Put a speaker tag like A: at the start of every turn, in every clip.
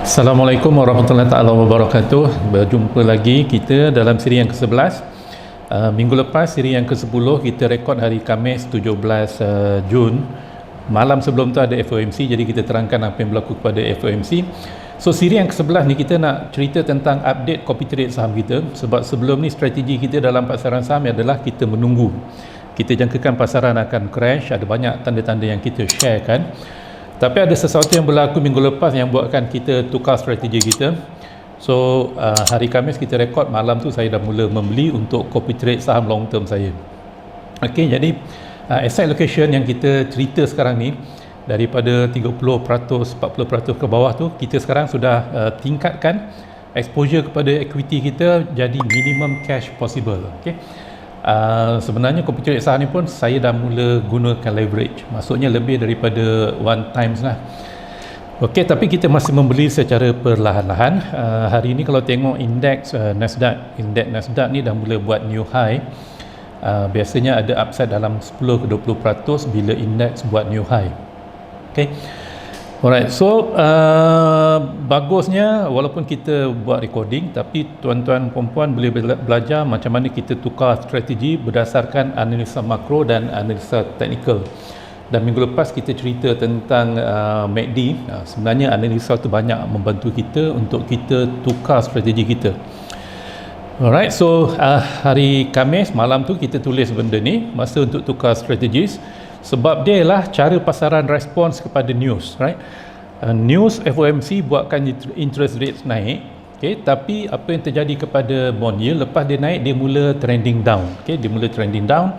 A: Assalamualaikum warahmatullahi taala wabarakatuh. Berjumpa lagi kita dalam siri yang ke-11. Minggu lepas siri yang ke-10 kita rekod hari Khamis 17 Jun. Malam sebelum tu ada FOMC, jadi kita terangkan apa yang berlaku kepada FOMC. So siri yang ke-11 ni kita nak cerita tentang update copy trade saham kita, sebab sebelum ni strategi kita dalam pasaran saham adalah kita menunggu. Kita jangkakan pasaran akan crash, ada banyak tanda-tanda yang kita share kan. Tapi ada sesuatu yang berlaku minggu lepas yang buatkan kita tukar strategi kita. So hari Khamis kita rekod, malam tu saya dah mula membeli untuk copy trade saham long term saya. Okey, jadi asset allocation yang kita cerita sekarang ni daripada 30%, 40% ke bawah tu, kita sekarang sudah tingkatkan exposure kepada equity kita jadi minimum cash possible. Okey. Sebenarnya copy trade saham ni pun saya dah mula gunakan leverage, maksudnya lebih daripada one times lah. Okey, tapi kita masih membeli secara perlahan-lahan. Hari ni kalau tengok indeks Nasdaq ni dah mula buat new high. Biasanya ada upside dalam 10-20% bila indeks buat new high. Okey. Alright, so bagusnya walaupun kita buat recording, tapi tuan-tuan perempuan boleh belajar macam mana kita tukar strategi berdasarkan analisa makro dan analisa teknikal. Dan minggu lepas kita cerita tentang MACD. Sebenarnya analisa tu banyak membantu kita untuk kita tukar strategi kita. Alright, so hari Khamis malam tu kita tulis benda ni, masa untuk tukar strategis. Sebab dia lah cara pasaran respons kepada news, right? News FOMC buatkan interest rates naik, okay? Tapi apa yang terjadi kepada bond yield lepas dia naik, dia mula trending down, okay? Dia mula trending down.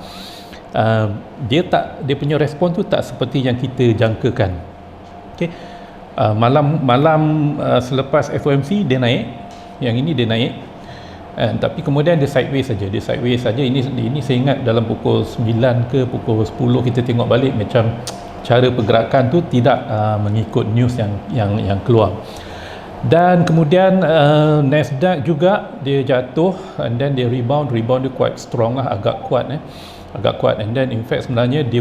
A: Dia punya respon tu tak seperti yang kita jangkakan, okay? Malam selepas FOMC dia naik, yang ini dia naik. Tapi kemudian dia sideways saja. Ini saya ingat dalam pukul 9 ke pukul 10 kita tengok balik macam cara pergerakan tu tidak mengikut news yang keluar. Dan kemudian Nasdaq juga dia jatuh, and then dia rebound dia quite strong lah, agak kuat. And then in fact sebenarnya dia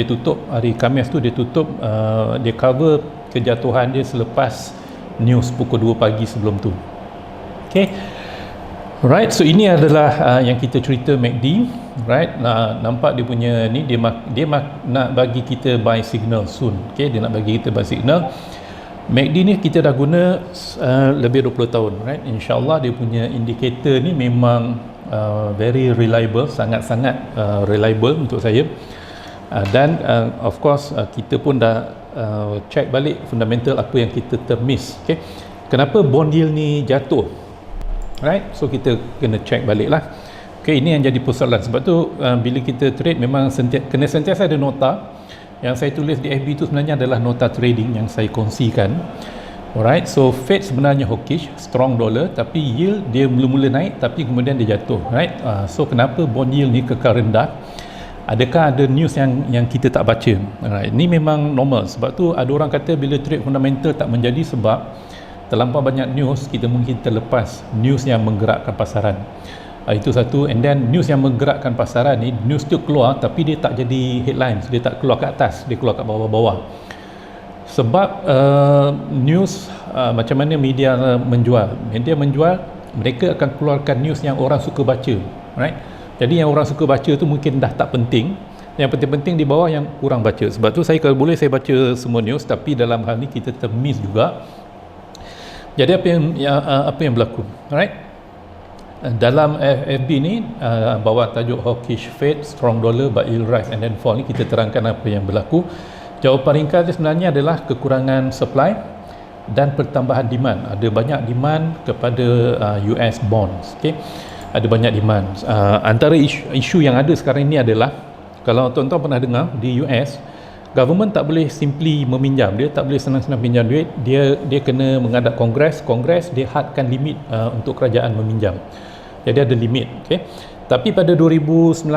A: tutup hari Khamis tu, dia cover kejatuhan dia selepas news pukul 2 pagi sebelum tu. Okay. Right, so ini adalah yang kita cerita MACD, right? Nampak dia punya ni, dia nak bagi kita buy signal soon. Okay, dia nak bagi kita buy signal. MACD ni kita dah guna lebih 20 tahun, right? InsyaAllah dia punya indikator ni memang very reliable, sangat-sangat reliable untuk saya. Dan of course kita pun dah check balik fundamental apa yang kita termiss. Okay, kenapa bond yield ni jatuh? Right, so kita kena check balik lah. Okay, ini yang jadi persoalan. Sebab tu bila kita trade memang kena sentiasa ada nota. Yang saya tulis di FB tu sebenarnya adalah nota trading yang saya kongsikan. Alright, so Fed sebenarnya hawkish, strong dollar, tapi yield dia mula-mula naik tapi kemudian dia jatuh. Right, so kenapa bond yield ni kekal rendah? Adakah ada news yang kita tak baca? Alright, ini memang normal. Sebab tu ada orang kata bila trade fundamental tak menjadi sebab terlampau banyak news, kita mungkin terlepas news yang menggerakkan pasaran. Itu satu. And then news yang menggerakkan pasaran ni, news tu keluar tapi dia tak jadi headlines, dia tak keluar ke atas, dia keluar ke bawah-bawah. Sebab news macam mana media menjual, mereka akan keluarkan news yang orang suka baca, right? Jadi yang orang suka baca tu mungkin dah tak penting, yang penting-penting di bawah yang kurang baca. Sebab tu saya kalau boleh saya baca semua news, tapi dalam hal ni kita termiss juga. Jadi apa yang berlaku, alright? Dalam FB ni bawah tajuk hawkish Fed, strong dollar but yield rise and then fall ni, kita terangkan apa yang berlaku. Jawapan ringkas dia sebenarnya adalah kekurangan supply dan pertambahan demand. Ada banyak demand kepada US bonds, okay? Ada banyak demand. Antara isu yang ada sekarang ini adalah, kalau tuan-tuan pernah dengar, di US government tak boleh simply meminjam, dia tak boleh senang-senang pinjam duit, dia kena menghadap Kongres dia hadkan limit untuk kerajaan meminjam. Jadi ada limit, okay? Tapi pada 2019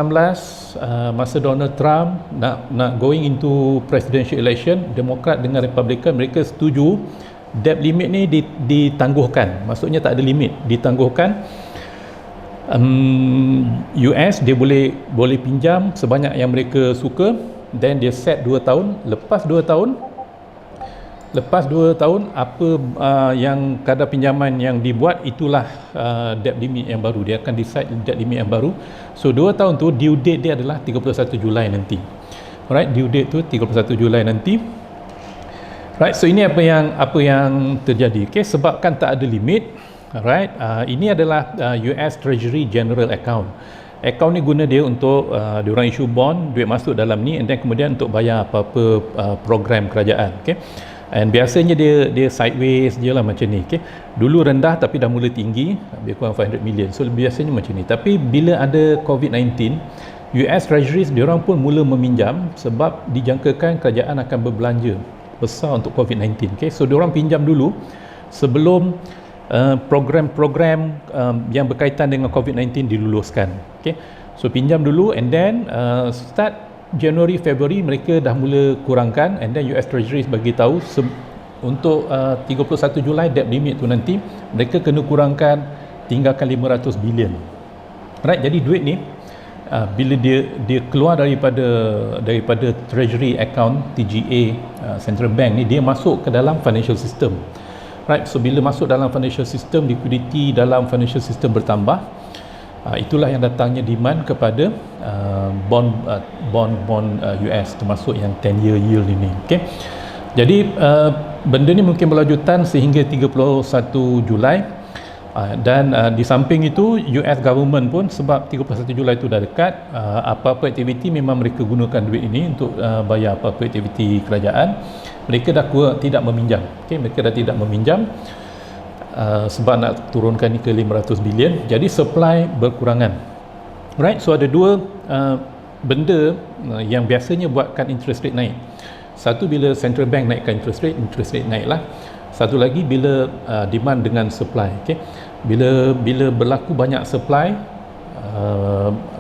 A: masa Donald Trump nak going into presidential election, Demokrat dengan Republican mereka setuju debt limit ni ditangguhkan. Maksudnya tak ada limit, ditangguhkan. US dia boleh pinjam sebanyak yang mereka suka. Then dia set 2 tahun. Lepas 2 tahun Lepas 2 tahun, apa yang kadar pinjaman yang dibuat, itulah debt limit yang baru. Dia akan decide debt limit yang baru. So 2 tahun tu due date dia adalah 31 Julai nanti. Alright, due date tu 31 Julai nanti. Right, so ini apa yang terjadi. Okay, sebabkan tak ada limit. Alright, ini adalah US Treasury General Account. Account ni guna dia untuk diorang issue bond, duit masuk dalam ni, and then kemudian untuk bayar apa-apa program kerajaan. Okay, and biasanya dia sideways je lah macam ni. Okay, dulu rendah tapi dah mula tinggi, lebih kurang 500 million. So biasanya macam ni. Tapi bila ada COVID-19, US Treasuries diorang pun mula meminjam sebab dijangkakan kerajaan akan berbelanja besar untuk COVID-19. Okay, so diorang pinjam dulu sebelum program-program yang berkaitan dengan COVID-19 diluluskan. Okay, so pinjam dulu, and then start Januari, Februari mereka dah mula kurangkan, and then US Treasury bagi tahu untuk 31 Julai debt limit tu nanti mereka kena kurangkan tinggalkan 500 bilion. Right, jadi duit ni bila dia keluar daripada Treasury account TGA, Central Bank ni, dia masuk ke dalam financial system. Right, so bila masuk dalam financial system, liquidity dalam financial system bertambah. Itulah yang datangnya demand kepada bond US, termasuk yang 10-year yield ini. Okay, jadi benda ni mungkin berlanjutan sehingga 31 Julai, dan di samping itu US government pun, sebab 31 Julai itu dah dekat, apa-apa aktiviti memang mereka gunakan duit ini untuk bayar apa-apa aktiviti kerajaan. Mereka dah tidak meminjam. Okay, mereka dah tidak meminjam sebab nak turunkan ni ke 500 bilion. Jadi supply berkurangan. Right, so ada dua benda yang biasanya buatkan interest rate naik. Satu, bila central bank naikkan interest rate naiklah. Satu lagi, bila demand dengan supply. Okay, bila berlaku banyak supply,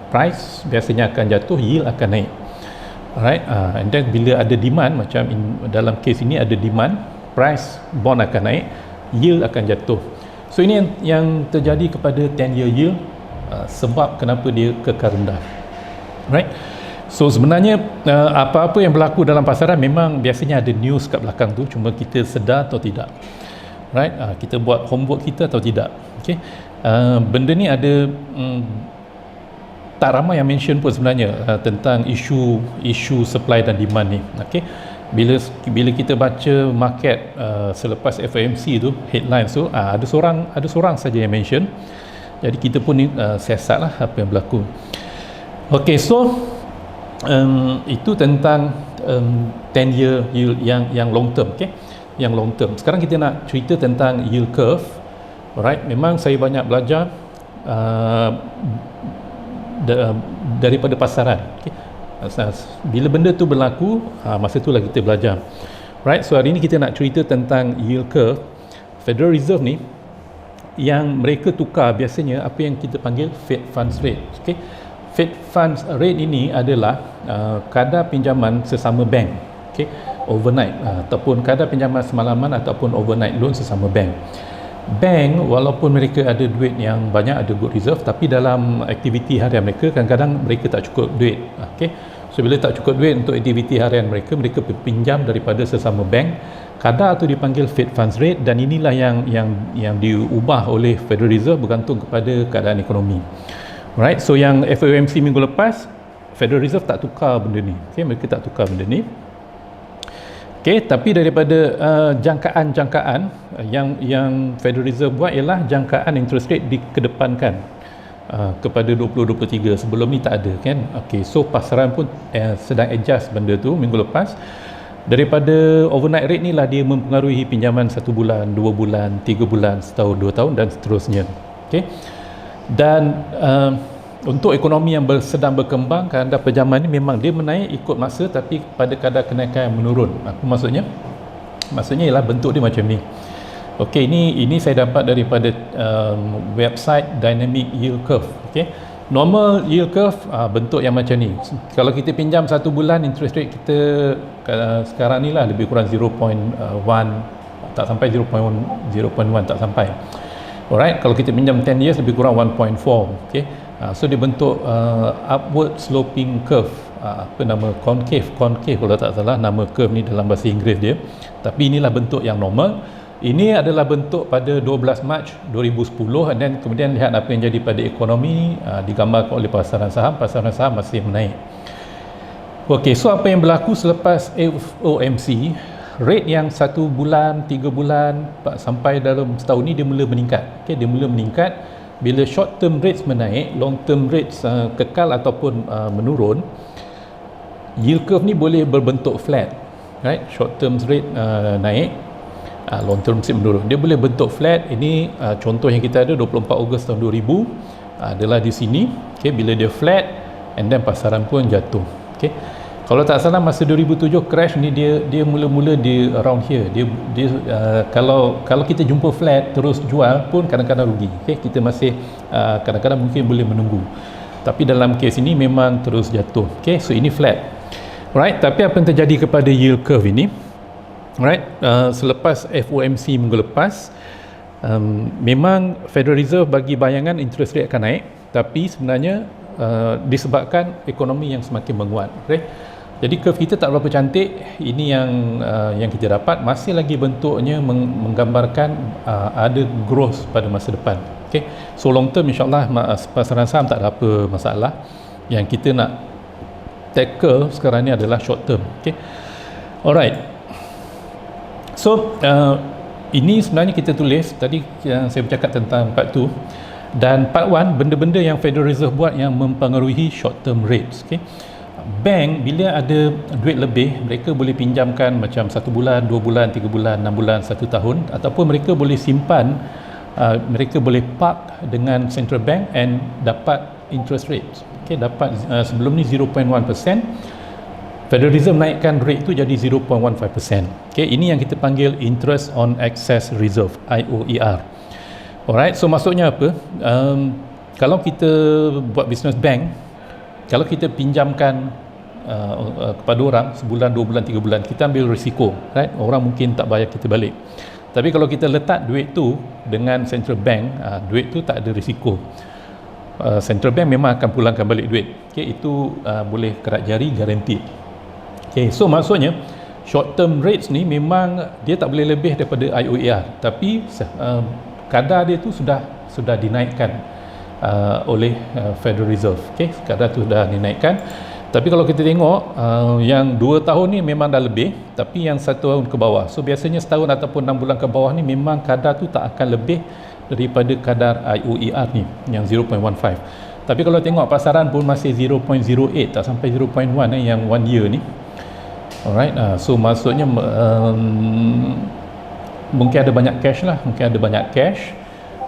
A: price biasanya akan jatuh, yield akan naik. Alright, and then bila ada demand, macam dalam kes ini ada demand, price bond akan naik, yield akan jatuh. So ini yang terjadi kepada 10-year yield, sebab kenapa dia kekal rendah. Right, so sebenarnya apa-apa yang berlaku dalam pasaran memang biasanya ada news kat belakang tu, cuma kita sedar atau tidak. Right, kita buat homework kita atau tidak. Okay, benda ni ada tak ramai yang mention pun sebenarnya tentang isu supply dan demand ni. Okay, bila kita baca market selepas FOMC tu, headlines tu, ada seorang saja yang mention. Jadi kita pun siasat lah apa yang berlaku. Okay, so itu tentang 10-year yield yang long term. Okay, yang long term. Sekarang kita nak cerita tentang yield curve. Alright, memang saya banyak belajar daripada pasaran. Okay, bila benda tu berlaku, masa itulah kita belajar. Right, so hari ni kita nak cerita tentang yield curve. Federal Reserve ni, yang mereka tukar biasanya apa yang kita panggil Fed Funds Rate. Okay, Fed Funds Rate ini adalah kadar pinjaman sesama bank. Okay, overnight, ataupun kadar pinjaman semalaman ataupun overnight loan sesama bank. Bank, walaupun mereka ada duit yang banyak, ada good reserve, tapi dalam aktiviti harian mereka kadang-kadang mereka tak cukup duit. Okay, so bila tak cukup duit untuk aktiviti harian mereka pinjam daripada sesama bank. Kadar tu dipanggil Fed Funds Rate, dan inilah yang diubah oleh Federal Reserve bergantung kepada keadaan ekonomi. Right, so yang FOMC minggu lepas, Federal Reserve tak tukar benda ni. Okay, mereka tak tukar benda ni. Okay, tapi daripada jangkaan yang Federal Reserve buat ialah jangkaan interest rate dikedepankan kepada 2023. Sebelum ni tak ada, kan? Okay, so pasaran pun sedang adjust benda tu minggu lepas. Daripada overnight rate ni lah dia mempengaruhi pinjaman 1 bulan, 2 bulan, 3 bulan, setahun, 2 tahun dan seterusnya. Okay, dan untuk ekonomi yang sedang berkembang, kadar pinjaman ni memang dia menaik ikut masa, tapi pada kadar kenaikan yang menurun. Apa maksudnya? Maksudnya ialah bentuk dia macam ni. Okey, ini saya dapat daripada website Dynamic Yield Curve. Okey, normal yield curve bentuk yang macam ni. Kalau kita pinjam 1 bulan, interest rate kita sekarang ni lah lebih kurang 0.1, tak sampai 0.1, tak sampai. Alright, kalau kita pinjam 10 years lebih kurang 1.4. Okey, So dia bentuk upward sloping curve, apa nama, concave kalau tak salah nama curve ni dalam bahasa Inggeris dia. Tapi inilah bentuk yang normal. Ini adalah bentuk pada 12 Mac 2010, dan kemudian lihat apa yang jadi pada ekonomi, digambarkan oleh pasaran saham masih menaik. Okey, so apa yang berlaku selepas FOMC, rate yang 1 bulan, 3 bulan sampai dalam setahun ni dia mula meningkat. Okey, dia mula meningkat. Bila short term rates menaik, long term rates kekal ataupun menurun, yield curve ni boleh berbentuk flat, right? Short term rate naik, long term rate menurun. Dia boleh bentuk flat. Ini contoh yang kita ada 24 Ogos tahun 2000 adalah di sini. Okay, bila dia flat and then pasaran pun jatuh. Okay, kalau tak salah masa 2007 crash ni dia mula-mula di around here. Dia kalau kita jumpa flat terus jual pun kadang-kadang rugi. Okay, kita masih kadang-kadang mungkin boleh menunggu. Tapi dalam kes ini memang terus jatuh. Okay, so ini flat. Right, tapi apa yang terjadi kepada yield curve ini? Right, selepas FOMC minggu lepas, memang Federal Reserve bagi bayangan interest rate akan naik, tapi sebenarnya disebabkan ekonomi yang semakin menguat. Okay? Jadi curve kita tak berapa cantik. Ini yang kita dapat, masih lagi bentuknya menggambarkan ada growth pada masa depan. Okay? So long term insyaAllah pasaran saham tak ada apa masalah. Yang kita nak tackle sekarang ni adalah short term. Okay? Alright. So ini sebenarnya kita tulis tadi yang saya bercakap tentang part 2, dan part 1 benda-benda yang Federal Reserve buat yang mempengaruhi short term rates. Okay? Bank bila ada duit lebih, mereka boleh pinjamkan macam 1 bulan, 2 bulan, 3 bulan, 6 bulan, 1 tahun, ataupun mereka boleh simpan, mereka boleh park dengan central bank and dapat interest rates. Okay, dapat sebelum ni 0.1%. Federal Reserve naikkan rate tu jadi 0.15%. Okay, ini yang kita panggil Interest on Excess Reserve, IOER. Alright, so maksudnya apa? Kalau kita buat business bank, kalau kita pinjamkan kepada orang sebulan, 2 bulan, 3 bulan, kita ambil risiko, right? Orang mungkin tak bayar kita balik. Tapi kalau kita letak duit tu dengan central bank, duit tu tak ada risiko. Central bank memang akan pulangkan balik duit. Okay, itu boleh kerat jari, guaranteed. Okay, so maksudnya short term rates ni memang dia tak boleh lebih daripada IOER, tapi kadar dia tu sudah dinaikkan oleh Federal Reserve. Okay, kadar tu sudah dinaikkan. Tapi kalau kita tengok yang 2 tahun ni memang dah lebih, tapi yang 1 tahun ke bawah, so biasanya setahun ataupun 6 bulan ke bawah ni memang kadar tu tak akan lebih daripada kadar IOER ni yang 0.15. Tapi kalau tengok pasaran pun masih 0.08, tak sampai 0.1 yang 1 year ni. Alright, so maksudnya mungkin ada banyak cash lah,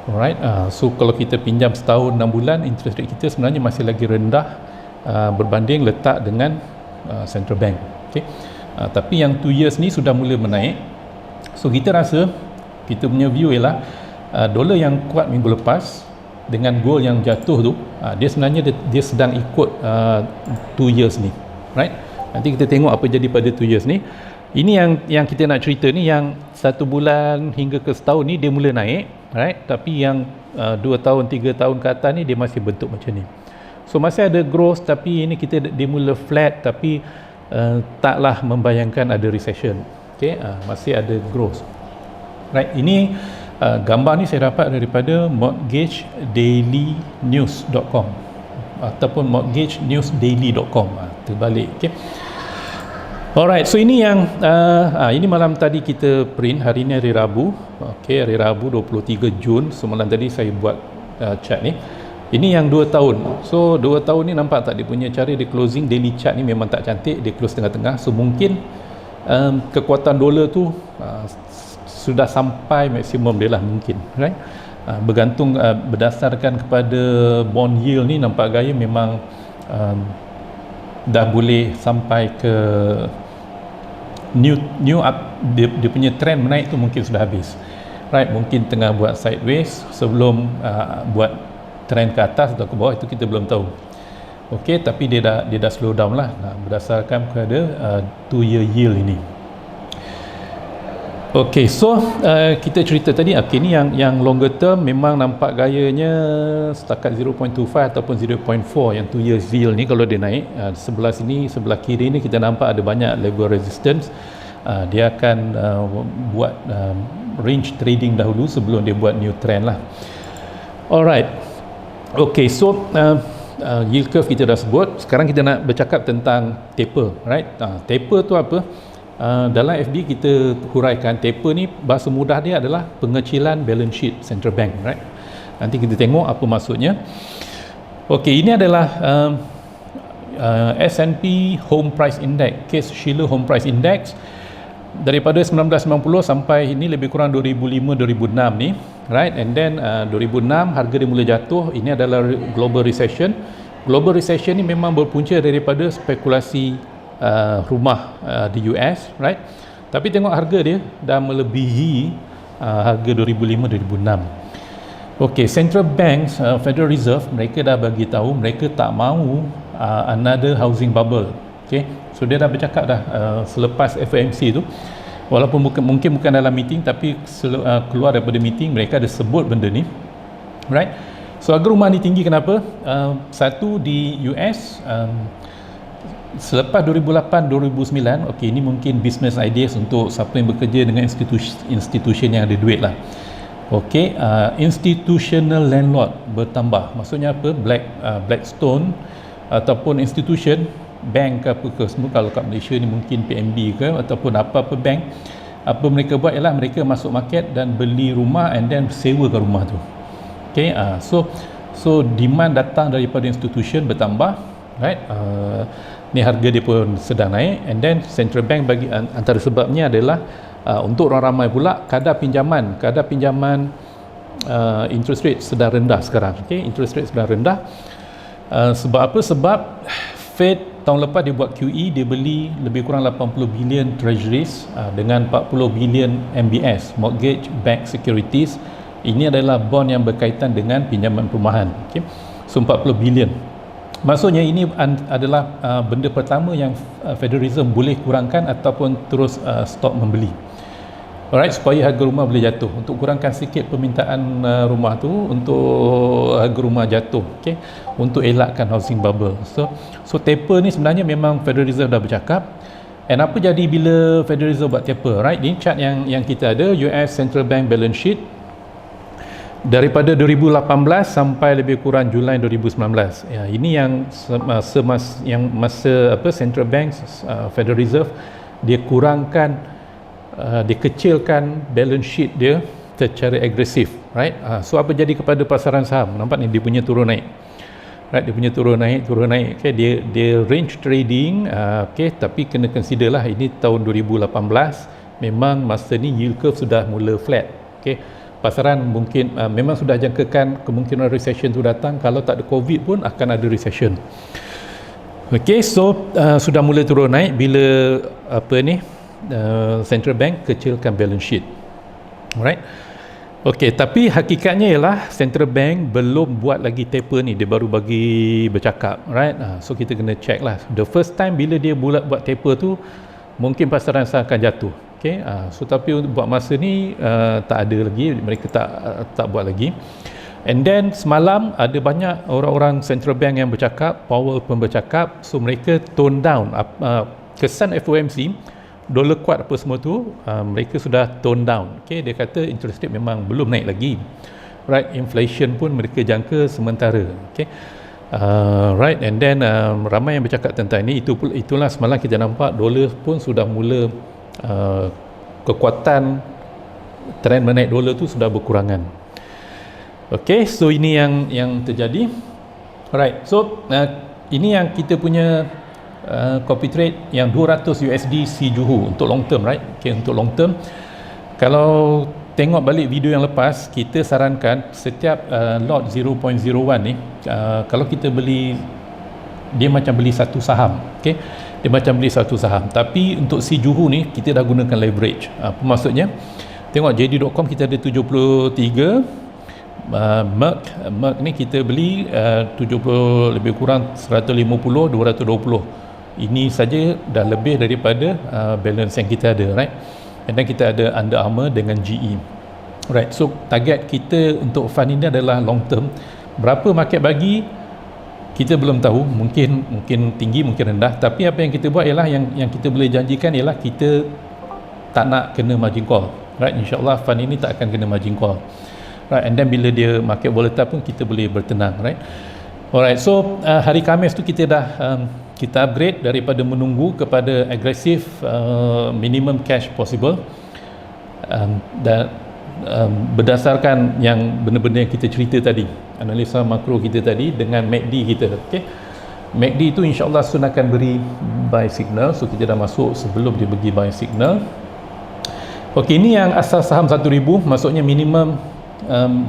A: alright. So kalau kita pinjam setahun 6 bulan, interest rate kita sebenarnya masih lagi rendah berbanding letak dengan central bank. Okay? Tapi yang 2 years ni sudah mula menaik. So kita rasa, kita punya view ialah dolar yang kuat minggu lepas dengan gold yang jatuh tu, dia sebenarnya dia sedang ikut 2 years ni, right? Nanti kita tengok apa jadi pada 2 years ni. Ini yang kita nak cerita ni, yang 1 bulan hingga ke setahun ni dia mula naik, right? Tapi yang 2 tahun, 3 tahun ke atas ni dia masih bentuk macam ni. So masih ada growth, tapi ini dia mula flat, tapi taklah membayangkan ada recession. Okay, masih ada growth. Right, ini gambar ni saya dapat daripada mortgagedailynews.com ataupun mortgagenewsdaily.com, terbalik. Okay. Alright, so ini yang ini malam tadi kita print, hari ni hari Rabu. Okay, hari Rabu 23 Jun. So malam tadi saya buat chart ni. Ini yang 2 tahun. So 2 tahun ni nampak tak, dia punya cara dia closing daily chart ni memang tak cantik, dia close tengah-tengah. So mungkin kekuatan dolar tu sudah sampai maksimum dia lah mungkin, right? Bergantung berdasarkan kepada bond yield ni, nampak gaya memang dah boleh sampai ke new up, dia punya trend menaik tu mungkin sudah habis, right? Mungkin tengah buat sideways sebelum buat trend ke atas atau ke bawah, itu kita belum tahu. Okey, tapi dia dah slow down lah berdasarkan kepada 2 year yield ini. Okay, so kita cerita tadi, okay, ni yang longer term memang nampak gayanya setakat 0.25 ataupun 0.4 yang 2 years yield ni kalau dia naik. Sebelah sini, sebelah kiri ni kita nampak ada banyak level resistance. Dia akan buat range trading dahulu sebelum dia buat new trend lah. Alright, okay, so yield curve kita dah sebut. Sekarang kita nak bercakap tentang taper, right? Taper tu apa? Dalam FD kita huraikan taper ni, bahasa mudah dia adalah pengecilan balance sheet central bank, right? Nanti kita tengok apa maksudnya. Okey, ini adalah S&P Home Price Index, Case-Shiller Home Price Index daripada 1990 sampai ini lebih kurang 2005-2006 ni, right? And then 2006 harga dia mula jatuh. Ini adalah global recession. Global recession ni memang berpunca daripada spekulasi rumah di US, right? Tapi tengok harga dia dah melebihi harga 2005-2006. Okey, central banks, Federal Reserve, mereka dah bagi tahu mereka tak mahu another housing bubble. Okey, so dia dah bercakap dah selepas FOMC tu, walaupun mungkin bukan dalam meeting, tapi keluar daripada meeting mereka ada sebut benda ni, right? So harga rumah ni tinggi kenapa? Satu di US, selepas 2008-2009, okey, ini mungkin business ideas untuk siapa yang bekerja dengan institution yang ada duit lah. Okey, institutional landlord bertambah. Maksudnya apa? Blackstone ataupun institution, bank ke apa ke semua, kalau kat Malaysia ni mungkin PNB ke ataupun apa-apa bank, apa mereka buat ialah mereka masuk market dan beli rumah and then sewakan rumah tu. Okey, so demand datang daripada institution bertambah, right? Ni harga dia pun sedang naik, and then central bank bagi antara sebabnya adalah untuk orang ramai pula kadar pinjaman interest rate sedang rendah sekarang. Okey, interest rate sedang rendah. Sebab apa? Sebab Fed tahun lepas dia buat QE, dia beli lebih kurang 80 bilion treasuries dengan 40 bilion MBS, mortgage backed securities. Ini adalah bond yang berkaitan dengan pinjaman perumahan. Okey, so 40 bilion. Maksudnya ini adalah benda pertama yang Federal Reserve boleh kurangkan ataupun terus stop membeli. Alright, supaya harga rumah boleh jatuh, untuk kurangkan sikit permintaan rumah tu, untuk harga rumah jatuh, okey, untuk elakkan housing bubble. So taper ni sebenarnya memang Federal Reserve dah bercakap. And apa jadi bila Federal Reserve buat taper, right? Ini chart yang kita ada, US Central Bank balance sheet daripada 2018 sampai lebih kurang Julai 2019. Ya, ini yang masa Central Bank, Federal Reserve, dia kurangkan, dia kecilkan balance sheet dia secara agresif, right? So apa jadi kepada pasaran saham? Nampak ni dia punya turun naik, right? Dia punya turun naik. Okay, dia range trading, okay, tapi kena consider lah ini tahun 2018, memang masa ni yield curve sudah mula flat. Okay, pasaran mungkin memang sudah jangkakan kemungkinan recession tu datang. Kalau tak ada COVID pun akan ada recession. Okey, so sudah mula turun naik bila central bank kecilkan balance sheet. Alright. Okey, tapi hakikatnya ialah central bank belum buat lagi taper ni, dia baru bagi bercakap, right? So kita kena check lah. The first time bila dia buat taper tu, mungkin pasaran saham akan jatuh. Okay, so tapi buat masa ni tak ada lagi, mereka tak buat lagi. And then semalam ada banyak orang-orang central bank yang bercakap, Powell pun bercakap, so mereka tone down kesan FOMC, dolar kuat apa semua tu, mereka sudah tone down. Okay, dia kata interest rate memang belum naik lagi, right? Inflation pun mereka jangka sementara. Okay, right, and then ramai yang bercakap tentang ini. Itulah semalam kita nampak dolar pun sudah mula kekuatan trend menaik dolar tu sudah berkurangan. Okey, so ini yang terjadi. Alright, so ini yang kita punya copy trade yang 200 USD C Juhu untuk long term, right? Okay, untuk long term, kalau tengok balik video yang lepas, kita sarankan setiap lot 0.01 ni, kalau kita beli, dia macam beli satu saham. Okay, dia macam beli satu saham. Tapi untuk si Juhu ni kita dah gunakan leverage. Apa maksudnya? Tengok JD.com kita ada 73, Merck ni kita beli 70, lebih kurang 150, 220. Ini saja dah lebih daripada balance yang kita ada, right? and then kita ada Under Armour dengan GE. Right, so target kita untuk fund ini adalah long term. Berapa market bagi kita belum tahu, mungkin tinggi, mungkin rendah, tapi apa yang kita buat ialah yang kita boleh janjikan ialah kita tak nak kena margin call. Right, insyaAllah fund ini tak akan kena margin call. Right, and then bila dia market volatile pun kita boleh bertenang. Right, alright, so hari Khamis tu kita dah kita upgrade daripada menunggu kepada agresif, minimum cash possible, dan berdasarkan yang benda-benda yang kita cerita tadi, analisa makro kita tadi dengan MACD kita. Okay, MACD itu insyaAllah soon akan beri buy signal, so kita dah masuk sebelum dia bagi buy signal. Okay, ini yang asas saham 1000, maksudnya minimum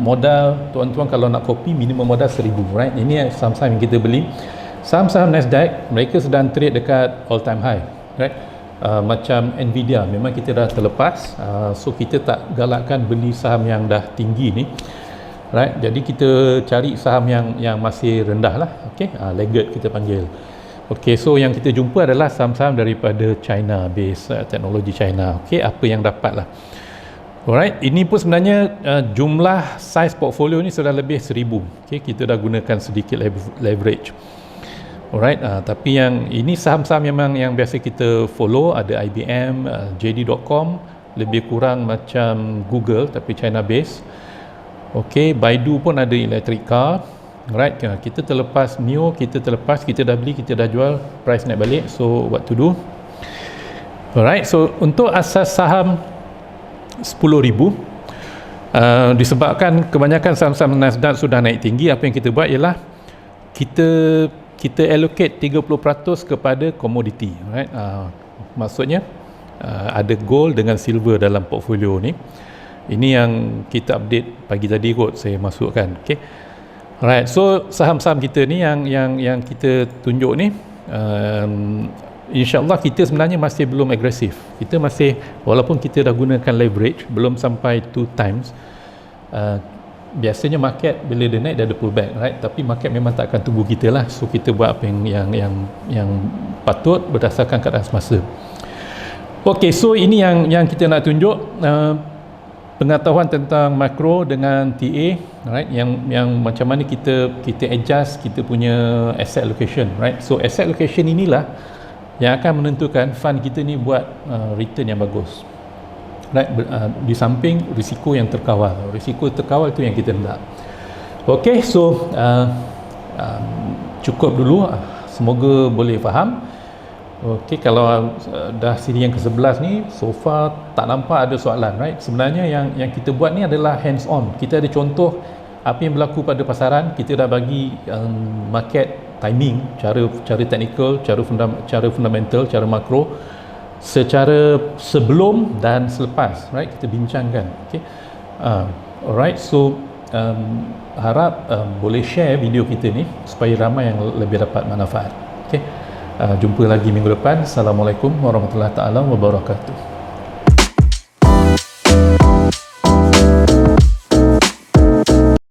A: modal tuan-tuan kalau nak copy minimum modal 1000, right? Ini saham-saham yang kita beli. Saham-saham Nasdaq mereka sedang trade dekat all time high, right? Macam Nvidia memang kita dah terlepas, so kita tak galakkan beli saham yang dah tinggi ni, right? Jadi kita cari saham yang masih rendah lah. Okay, laggard kita panggil. Okay, so yang kita jumpa adalah saham-saham daripada China base, teknologi China. Okay, apa yang dapat lah. Alright, ini pun sebenarnya jumlah size portfolio ni sudah lebih 1000. Okay, kita dah gunakan sedikit leverage. Alright, tapi yang ini saham-saham memang yang biasa kita follow, ada IBM, JD.com, lebih kurang macam Google tapi China base. Okay, Baidu pun ada electric car. Alright, kita terlepas NIO, kita dah beli, kita dah jual, price naik balik, so what to do? Alright, so untuk asas saham 10,000, disebabkan kebanyakan saham-saham Nasdaq sudah naik tinggi, apa yang kita buat ialah kita allocate 30% kepada komoditi, right? Maksudnya ada gold dengan silver dalam portfolio ni. Ini yang kita update pagi tadi kot saya masukkan. Okay, alright, so saham-saham kita ni yang kita tunjuk ni, InsyaAllah kita sebenarnya masih belum agresif. Kita masih, walaupun kita dah gunakan leverage belum sampai 2 times, biasanya market bila dia naik dia ada pullback, right? Tapi market memang tak akan tunggu kita lah, so kita buat apa yang patut berdasarkan keadaan semasa. Ok, so ini yang kita nak tunjuk, pengetahuan tentang makro dengan TA, right? Yang macam mana kita adjust kita punya asset allocation, right? So asset allocation inilah yang akan menentukan fund kita ni buat return yang bagus, right? Di samping risiko yang terkawal. Risiko terkawal itu yang kita nak. Ok, so cukup dulu, semoga boleh faham. Ok, kalau dah siri yang ke-11 ni, so far tak nampak ada soalan, right? Sebenarnya yang kita buat ni adalah hands on. Kita ada contoh apa yang berlaku pada pasaran, kita dah bagi market timing, cara technical, cara fundamental, cara makro, secara sebelum dan selepas, right? Kita bincangkan. Okay, alright, so harap boleh share video kita ni supaya ramai yang lebih dapat manfaat. Okay, jumpa lagi minggu depan. Assalamualaikum warahmatullahi taala wabarakatuh.